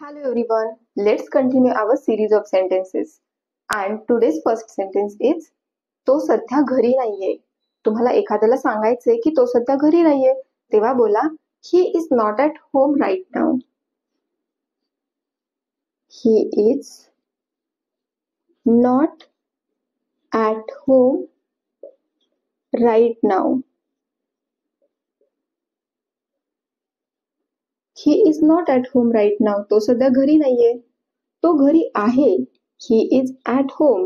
Hello everyone, let's continue our series of sentences. And today's first sentence is तो सध्या घरी नाहीये. तुम्हाला एखाद्याला सांगायचंय की तो सध्या घरी नाहीये, तेव्हा बोला he is not at home right now. He is not at home right now. He is not at home right now. तो सध्या घरी नाहीये. तो घरी आहे. He is at home.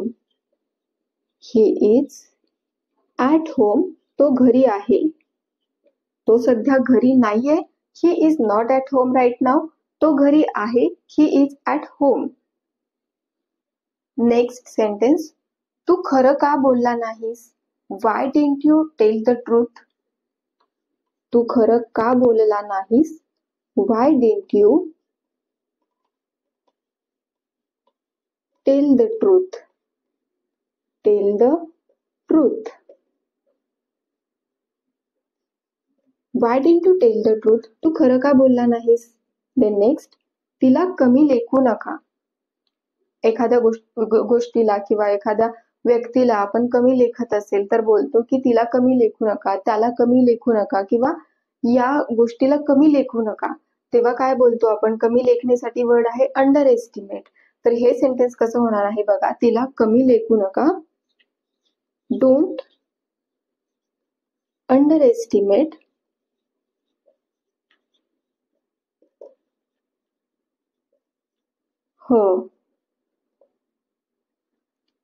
He is at home. तो घरी आहे. तो सध्या घरी नाहीये. He is not at home right now. तो घरी आहे. He is at home. Next sentence. तू खरं का बोलला नाहीस? Why didn't you tell the truth? तू खरं का बोलला नाहीस? Why didn't you tell the truth? Tell the truth. Why didn't you tell the truth? तू खरं का बोलला नाहीस? Then next, तिला कमी लेखू नका. एखाद्या गोष्टीला किंवा एखाद्या व्यक्तीला आपण कमी लेखत असेल तर बोलतो की तिला कमी लेखू नका, त्याला कमी लेखू नका किंवा या गोष्टीला कमी लेखू नका. तेव्हा काय बोलतो आपण? कमी लेखण्यासाठी वर्ड आहे अंडर एस्टिमेट. तर हे सेंटेन्स कसं होणार आहे बघा. तिला कमी लेखू नका. Don't under estimate her.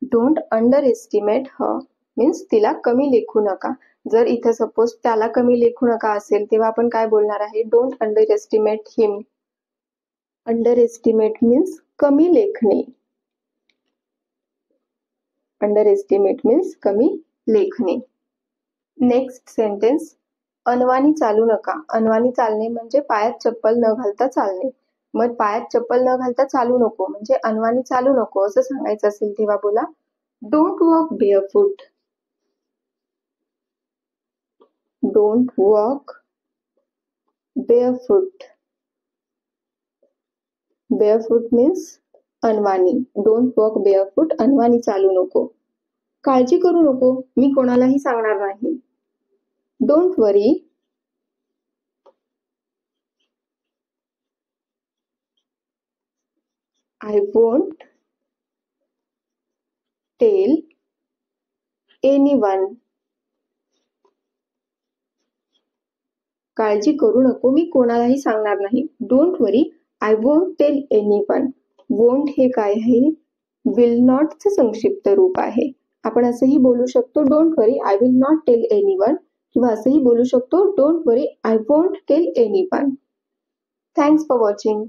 Don't under estimate her means तिला कमी लेखू नका. जर इथे सपोज त्याला कमी लेखू नका असेल तेव्हा आपण काय बोलणार आहे? Don't under estimate him. Under estimate means कमी लेखणे. अंडर एस्टिमेट मीन्स कमी लेखणे. Next sentence. अनवाणी चालू नका. अनवाणी चालणे म्हणजे पायात चप्पल न घालता चालणे. मग पायात चप्पल न घालता चालू नको म्हणजे अनवाणी चालू नको असं सांगायचं असेल तेव्हा बोला don't walk barefoot. Don't walk barefoot. Barefoot means अनवाणी. डोंट वॉक बेअरफूट अनवाणी चालू नको. काळजी करू नको, मी कोणालाही सांगणार नाही. Don't worry. I won't tell anyone. काळजी करू नको, मी कोणालाही सांगणार नाही. Don't worry, I won't tell anyone. Won't हे काय आहे? विल नॉट चे संक्षिप्त रूप आहे. आपण असंही बोलू शकतो don't worry I will not tell anyone किंवा असंही बोलू शकतो don't worry I won't tell anyone. Thanks for watching.